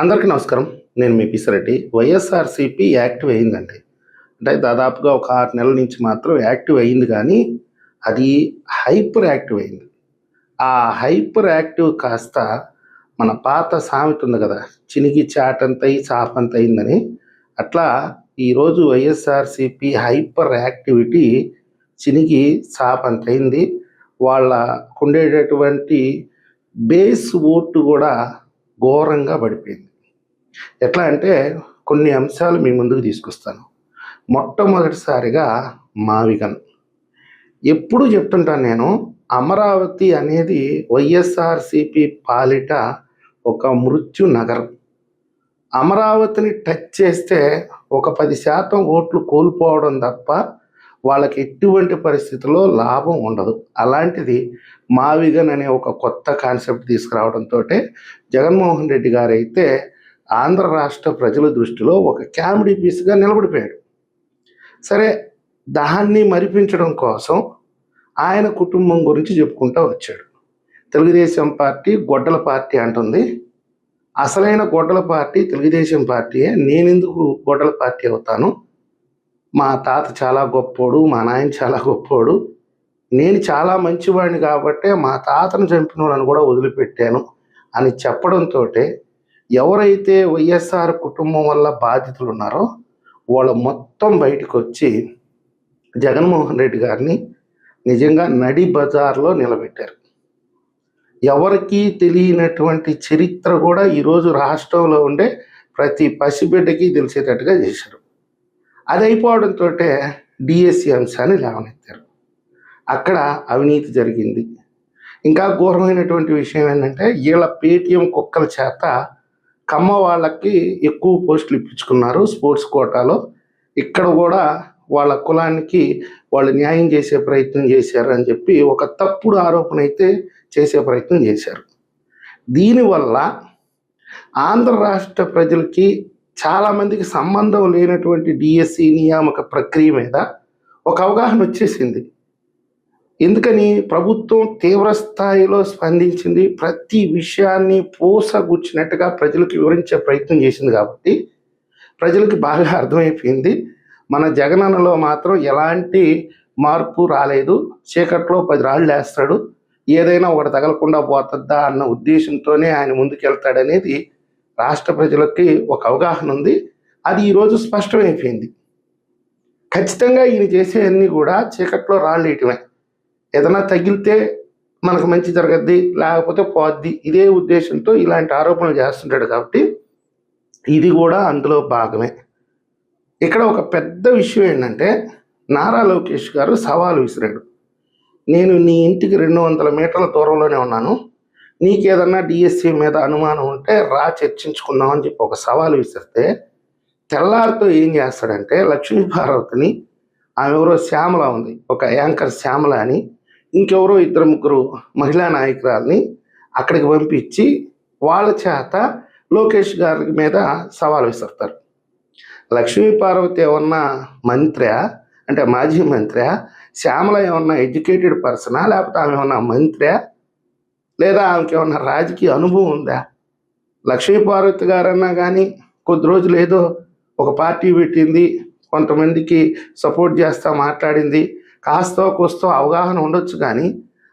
అందరికీ నమస్కారం. నేను మీ పిసిరెడ్డి. వైఎస్ఆర్‌సీపీ యాక్టివ్ అయిందండి. అంటే దాదాపుగా ఒక 6 నెలల నుంచి మాత్రం యాక్టివ్ అయింది కానీ, అది హైపర్ యాక్టివ్ అయింది. ఆ హైపర్ యాక్టివ్ కాస్త మన పాత సామెత ఉంది కదా! చినిగి చాటంతయి చాపంతయిందని. అట్లా ఈరోజు వైఎస్ఆర్‌సీపీ హైపర్ యాక్టివిటీ చినిగి చాపంతయింది. వాళ్ళకుండేటటువంటి బేస్ ఓటు కూడా ఘోరంగా పడిపోయింది. ఎట్లా అంటే కొన్ని అంశాలు మీ ముందుకు తీసుకొస్తాను. మొట్టమొదటిసారిగా మావిగన్. ఎప్పుడు చెప్తుంటాను నేను, అమరావతి అనేది వైఎస్ఆర్‌సీపీ పాలిట ఒక మృత్యు నగరం. అమరావతిని టచ్ చేస్తే ఒక 10% ఓట్లు కోల్పోవడం తప్ప వాళ్ళకి ఎటువంటి పరిస్థితుల్లో లాభం ఉండదు. అలాంటిది మావిగన్ అనే ఒక కొత్త కాన్సెప్ట్ తీసుకురావడంతోటే జగన్మోహన్ రెడ్డి గారైతే ఆంధ్ర రాష్ట్ర ప్రజల దృష్టిలో ఒక కామెడీ పీస్‌గా నిలబడిపోయాడు. సరే, దాన్ని మరిపించడం కోసం ఆయన కుటుంబం గురించి చెప్పుకుంటూ వచ్చాడు. తెలుగుదేశం పార్టీ గొడ్డల పార్టీ అంటుంది. అసలైన గొడ్డల పార్టీ తెలుగుదేశం పార్టీయే. నేనెందుకు గొడ్డల పార్టీ అవుతాను? మా తాత చాలా గొప్పోడు, మా నాయన చాలా గొప్పోడు, నేను చాలా మంచివాడిని కాబట్టే మా తాతను చంపిన వాళ్ళని కూడా వదిలిపెట్టాను అని చెప్పడంతోటే ఎవరైతే వైఎస్ఆర్ కుటుంబం వల్ల బాధితులు ఉన్నారో వాళ్ళు మొత్తం బయటకు వచ్చి జగన్మోహన్ రెడ్డి గారిని నిజంగా నడి బజార్లో నిలబెట్టారు. ఎవరికీ తెలియనటువంటి చరిత్ర కూడా ఈరోజు రాష్ట్రంలో ఉండే ప్రతి పసిబిడ్డకి తెలిసేటట్టుగా చేశారు. అది అయిపోవడంతో డిఎస్సి అంశాన్ని లేవనెత్తారు. అక్కడ అవినీతి జరిగింది. ఇంకా ఘోరమైనటువంటి విషయం ఏంటంటే, వీళ్ళ పేటీఎం కుక్కల చేత కమ్మ వాళ్ళకి ఎక్కువ పోస్టులు ఇప్పించుకున్నారు స్పోర్ట్స్ కోటాలో. ఇక్కడ కూడా వాళ్ళ కులానికి వాళ్ళు న్యాయం చేసే ప్రయత్నం చేశారు అని చెప్పి ఒక తప్పుడు ఆరోపణ అయితే చేసే ప్రయత్నం చేశారు. దీనివల్ల ఆంధ్ర రాష్ట్ర ప్రజలకి చాలామందికి సంబంధం లేనటువంటి డిఎస్సి నియామక ప్రక్రియ మీద ఒక అవగాహన వచ్చేసింది. ఎందుకని ప్రభుత్వం తీవ్ర స్థాయిలో స్పందించింది, ప్రతి విషయాన్ని పూసగుచ్చినట్టుగా ప్రజలకు వివరించే ప్రయత్నం చేసింది. కాబట్టి ప్రజలకు బాగా అర్థమైపోయింది, మన జగనన్నలో మాత్రం ఎలాంటి మార్పు రాలేదు, చీకట్లో 10 రాళ్ళు వేస్తాడు, ఏదైనా ఒకటి తగలకుండా పోతుందా అన్న ఉద్దేశంతోనే ఆయన ముందుకెళ్తాడనేది రాష్ట్ర ప్రజలకి ఒక అవగాహన ఉంది. అది ఈరోజు స్పష్టమైపోయింది. ఖచ్చితంగా ఈయన చేసేవన్నీ కూడా చీకట్లో రాళ్ళు వేయటమే. ఏదైనా తగిలితే మనకు మంచి జరగద్ది, లేకపోతే పోద్ది, ఇదే ఉద్దేశంతో ఇలాంటి ఆరోపణలు చేస్తుంటాడు. కాబట్టి ఇది కూడా అందులో భాగమే. ఇక్కడ ఒక పెద్ద విషయం ఏంటంటే, నారా లోకేష్ గారు సవాలు విసిరాడు. నేను నీ ఇంటికి 200 మీటర్ల దూరంలోనే ఉన్నాను, నీకేదన్నా డిఎస్సి మీద అనుమానం ఉంటే రా చర్చించుకుందాం అని చెప్పి ఒక సవాలు విసిరితే, తెల్లారితో ఏం చేస్తాడంటే లక్ష్మీపార్వతిని, ఆమె ఎవరో శ్యామల ఉంది, ఒక యాంకర్ శ్యామల అని, ఇంకెవరో 2-3 మహిళా నాయకురాల్ని అక్కడికి పంపించి వాళ్ళ చేత లోకేష్ గారి మీద సవాలు విసురుతారు. లక్ష్మీపార్వతి ఏమన్నా మంత్ర్యా, అంటే మాజీ మంత్ర్యా? శ్యామల ఏమన్నా ఎడ్యుకేటెడ్ పర్సనా, లేకపోతే ఆమె ఏమన్నా మంత్ర్యా, లేదా ఆమెకి ఏమన్నా రాజకీయ అనుభవం ఉందా? లక్ష్మీపార్వతి గారన్నా కానీ కొద్ది రోజులు ఏదో ఒక పార్టీ పెట్టింది, కొంతమందికి సపోర్ట్ చేస్తా మాట్లాడింది, కాస్తో కోస్తో అవగాహన ఉండొచ్చు. కానీ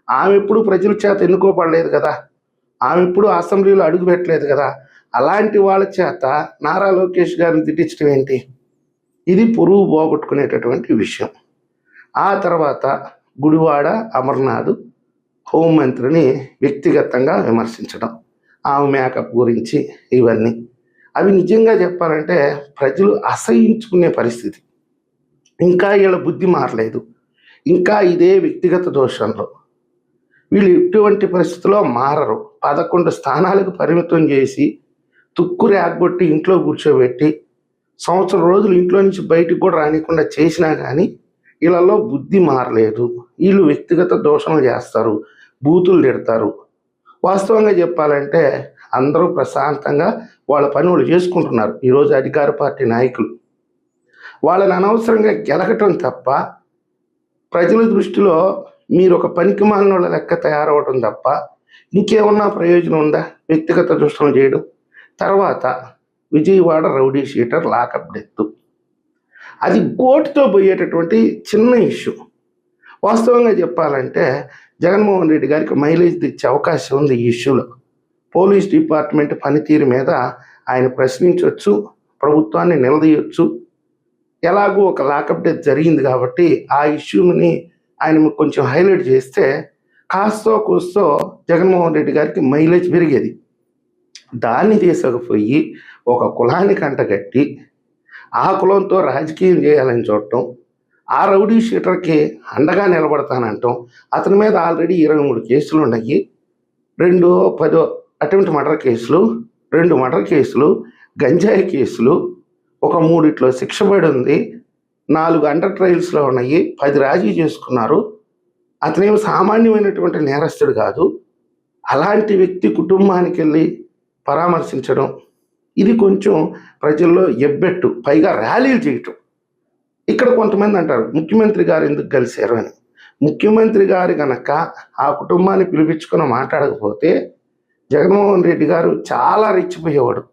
ఆమె ఎప్పుడు ప్రజల చేత ఎన్నుకోబడలేదు కదా, ఆమె ఎప్పుడు అసెంబ్లీలో అడుగు పెట్టలేదు కదా. అలాంటి వాళ్ళ చేత నారా లోకేష్ గారిని తిట్టించడం ఏంటి? ఇది పురుగు పోగొట్టుకునేటటువంటి విషయం. ఆ తర్వాత గుడివాడ అమర్నాథ్ హోంమంత్రిని వ్యక్తిగతంగా విమర్శించడం, ఆమె మేకప్ గురించి, ఇవన్నీ అవి నిజంగా చెప్పాలంటే ప్రజలు అసహించుకునే పరిస్థితి. ఇంకా వీళ్ళ బుద్ధి మారలేదు, ఇంకా ఇదే వ్యక్తిగత దోషంలో. వీళ్ళు ఎటువంటి పరిస్థితుల్లో మారరు. 11 స్థానాలకు పరిమితం చేసి తుక్కు రేగొట్టి ఇంట్లో కూర్చోబెట్టి సంవత్సరం రోజులు ఇంట్లో నుంచి బయటకు కూడా రానికుండా చేసినా కానీ వీళ్ళలో బుద్ధి మారలేదు. వీళ్ళు వ్యక్తిగత దోషణలు చేస్తారు, బూతులు తిడతారు. వాస్తవంగా చెప్పాలంటే అందరూ ప్రశాంతంగా వాళ్ళ పని వాళ్ళు చేసుకుంటున్నారు ఈరోజు అధికార పార్టీ నాయకులు. వాళ్ళని అనవసరంగా గెలకటం తప్ప, ప్రజల దృష్టిలో మీరు ఒక పనికిమాలిన వాళ్ళ లెక్క తయారవడం తప్ప ఇంకేమన్నా ప్రయోజనం ఉందా వ్యక్తిగత దోషణలు చేయడం? తర్వాత Vijayawada rowdy sheeter lockup death. అది కోర్టుతో పోయేటటువంటి చిన్న ఇష్యూ. వాస్తవంగా చెప్పాలంటే జగన్మోహన్ రెడ్డి గారికి మైలేజ్ తెచ్చే అవకాశం ఉంది ఈ ఇష్యూలో. పోలీస్ డిపార్ట్మెంట్ పనితీరు మీద ఆయన ప్రశ్నించవచ్చు, ప్రభుత్వాన్ని నిలదీయొచ్చు. ఎలాగూ ఒక లాకప్ డెత్ జరిగింది కాబట్టి ఆ ఇష్యూని ఆయన కొంచెం హైలైట్ చేస్తే కాస్తో కూస్తో జగన్మోహన్ రెడ్డి గారికి మైలేజ్ పెరిగేది. దాన్ని తీసుకుపోయి ఒక కులానికి అంటగట్టి ఆ కులంతో రాజకీయం చేయాలని చూడటం, ఆ రౌడీ షీటర్కి అండగా నిలబడతానంటాం. అతని మీద ఆల్రెడీ 23 కేసులు ఉన్నాయి. 10 అటెంప్ట్ మర్డర్ కేసులు, 2 మర్డర్ కేసులు, గంజాయి కేసులు, ఒక 3 శిక్ష పడి ఉంది, 4 అండర్ ట్రయల్స్లో ఉన్నాయి, 10 రాజీ చేసుకున్నారు. అతనేమి సామాన్యమైనటువంటి నేరస్తుడు కాదు. అలాంటి వ్యక్తి కుటుంబానికి వెళ్ళి పరామర్శించడం ఇది కొంచెం ప్రజల్లో ఎబ్బెట్టు, పైగా ర్యాలీలు చేయటం. ఇక్కడ కొంతమంది అంటారు ముఖ్యమంత్రి గారు ఎందుకు కలిశారు అని. ముఖ్యమంత్రి గారు కనుక ఆ కుటుంబాన్ని పిలిపించుకొని మాట్లాడకపోతే జగన్మోహన్ రెడ్డి గారు చాలా రెచ్చిపోయేవాడు.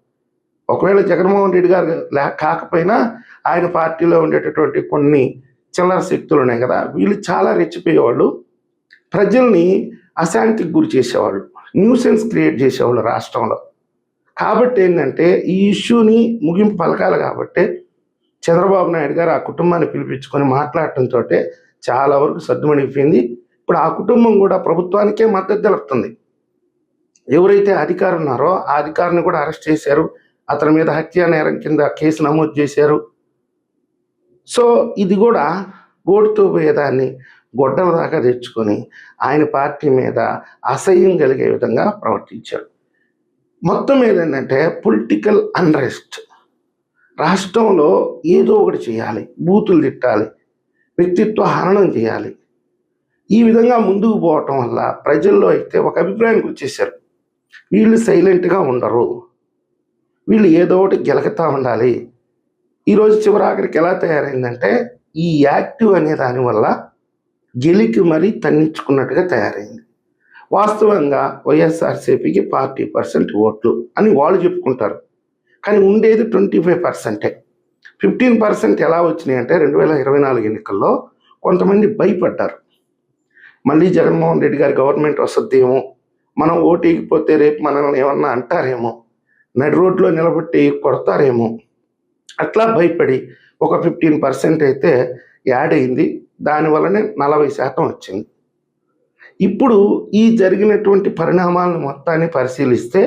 ఒకవేళ జగన్మోహన్ రెడ్డి గారు కాకపోయినా ఆయన పార్టీలో ఉండేటటువంటి కొన్ని చిల్లర శక్తులు ఉన్నాయి కదా, వీళ్ళు చాలా రెచ్చిపోయేవాళ్ళు, ప్రజల్ని అశాంతికి గురి చేసేవాళ్ళు, న్యూసెన్స్ క్రియేట్ చేసేవాళ్ళు రాష్ట్రంలో. కాబట్టి ఏంటంటే ఈ ఇష్యూని ముగింపు పలకాలి కాబట్టి చంద్రబాబు నాయుడు గారు ఆ కుటుంబాన్ని పిలిపించుకొని మాట్లాడటంతో చాలా వరకు సర్దుమణిగిపోయింది. ఇప్పుడు ఆ కుటుంబం కూడా ప్రభుత్వానికే మద్దతు తెలుపుతుంది. ఎవరైతే అధికారి ఉన్నారో ఆ అధికారిని కూడా అరెస్ట్ చేశారు, అతని మీద హత్యా నేరం కింద కేసు నమోదు చేశారు. సో ఇది కూడా గోడుతో పోయేదాన్ని గొడ్డల దాకా తెచ్చుకొని ఆయన పార్టీ మీద అసహ్యం కలిగే విధంగా ప్రవర్తించారు. మొత్తం మీద ఏంటంటే పొలిటికల్ అన్రెస్ట్. రాష్ట్రంలో ఏదో ఒకటి చేయాలి, బూతులు తిట్టాలి, వ్యక్తిత్వ హననం చేయాలి. ఈ విధంగా ముందుకు పోవటం వల్ల ప్రజల్లో అయితే ఒక అభిప్రాయానికి వచ్చేసారు, వీళ్ళు సైలెంట్గా ఉండరు, వీళ్ళు ఏదో ఒకటి గెలకతా ఉండాలి. ఈరోజు చివరాఖరికి ఎలా తయారైందంటే ఈ యాక్టివ్ అనే దానివల్ల గెలికి మరీ తన్నించుకున్నట్టుగా తయారైంది. వాస్తవంగా వైఎస్ఆర్సీపీకి 40% ఓట్లు అని వాళ్ళు చెప్పుకుంటారు, కానీ ఉండేది 25%. 15% ఎలా వచ్చినాయి అంటే 2024 ఎన్నికల్లో కొంతమంది భయపడ్డారు. మళ్ళీ జగన్మోహన్ రెడ్డి గారి గవర్నమెంట్ వస్తుందేమో, మనం ఓటేయకపోతే రేపు మనల్ని ఏమన్నా అంటారేమో, నడి రోడ్లో నిలబెట్టి కొడతారేమో, అట్లా భయపడి ఒక 15% అయితే యాడ్ అయింది. దానివల్లనే 40% వచ్చింది. ఇప్పుడు ఈ జరిగినటువంటి పరిణామాలను మొత్తాన్ని పరిశీలిస్తే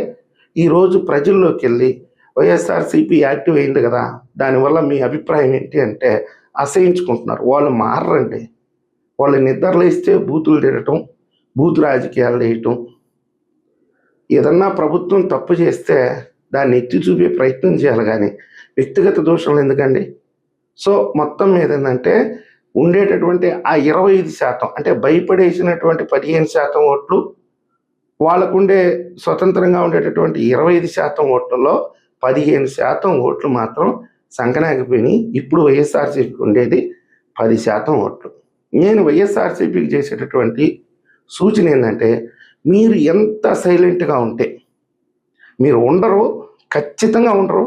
ఈరోజు ప్రజల్లోకి వెళ్ళి వైఎస్ఆర్సీపీ యాక్టివ్ అయింది కదా, దానివల్ల మీ అభిప్రాయం ఏంటి అంటే అసహించుకుంటున్నారు. వాళ్ళు మారరండి. వాళ్ళు నిద్రలేస్తే బూతులు తిరగటం, బూతు రాజకీయాలు వేయటం, ఏదన్నా ప్రభుత్వం తప్పు చేస్తే దాన్ని ఎత్తి చూపే ప్రయత్నం చేయాలి, కానీ వ్యక్తిగత దోషాలు ఎందుకండి. సో మొత్తం మీద ఏంటంటే ఉండేటటువంటి ఆ 25% అంటే భయపడేసినటువంటి 15% ఓట్లు, వాళ్ళకుండే స్వతంత్రంగా ఉండేటటువంటి 25% ఓట్లలో 15% ఓట్లు మాత్రం సంకనాగిపోయినాయి. ఇప్పుడు వైఎస్ఆర్సీపీకి ఉండేది 10% ఓట్లు. నేను వైఎస్ఆర్సీపీకి చేసేటటువంటి సూచన ఏంటంటే మీరు ఎంత సైలెంట్గా ఉంటే, మీరు ఉండరు, ఖచ్చితంగా ఉండరు,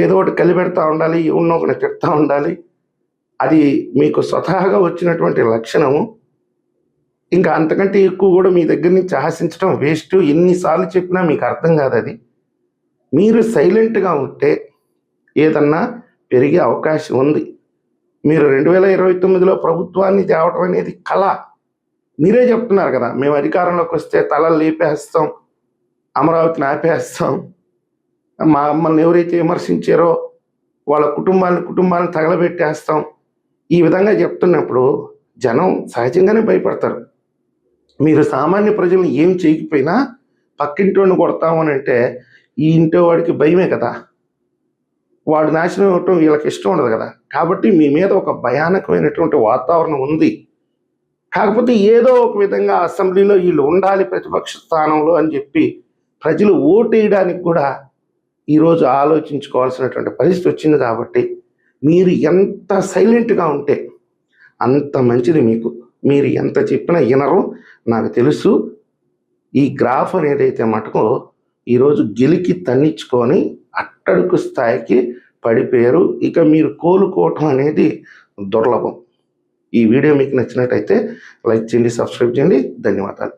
ఏదో ఒకటి కలిపెడతా ఉండాలి, ఎవరినో ఒకటి తిడతా ఉండాలి, అది మీకు స్వతహాగా వచ్చినటువంటి లక్షణము. ఇంకా అంతకంటే ఎక్కువ కూడా మీ దగ్గర నుంచి ఆశించడం వేస్ట్. ఎన్నిసార్లు చెప్పినా మీకు అర్థం కాదు అది. మీరు సైలెంట్గా ఉంటే ఏదన్నా పెరిగే అవకాశం ఉంది. మీరు 2029లో ప్రభుత్వాన్ని తేవటం అనేది కళ. మీరే చెప్తున్నారు కదా, మేము అధికారంలోకి వస్తే తలలు లేపేస్తాం, అమరావతిని ఆపేస్తాం, మమ్మల్ని ఎవరైతే విమర్శించారో వాళ్ళ కుటుంబాలను తగలబెట్టేస్తాం. ఈ విధంగా చెప్తున్నప్పుడు జనం సహజంగానే భయపడతారు. మీరు సామాన్య ప్రజలను ఏం చేయకపోయినా పక్కింటోని కొడతామని అంటే ఈ ఇంటో వాడికి భయమే కదా, వాడు నాశనం అవ్వటం వీళ్ళకి ఇష్టం ఉండదు కదా. కాబట్టి మీ మీద ఒక భయానకమైనటువంటి వాతావరణం ఉంది. కాకపోతే ఏదో ఒక విధంగా అసెంబ్లీలో వీళ్ళు ఉండాలి ప్రతిపక్ష స్థానంలో అని చెప్పి ప్రజలు ఓటేయడానికి కూడా ఈరోజు ఆలోచించుకోవాల్సినటువంటి పరిస్థితి వచ్చింది. కాబట్టి మీరు ఎంత సైలెంట్గా ఉంటే అంత మంచిది మీకు. మీరు ఎంత చెప్పినా వినరు, నాకు తెలుసు. ఈ గ్రాఫ్ అనేది అయితే మటుకు ఈరోజు గెలికి తన్నించుకొని అట్టడుగు స్థాయికి పడిపోయారు. ఇక మీరు కోలుకోవటం అనేది దుర్లభం. ఈ వీడియో మీకు నచ్చినట్టయితే లైక్ చేయండి, సబ్స్క్రైబ్ చేయండి. ధన్యవాదాలు.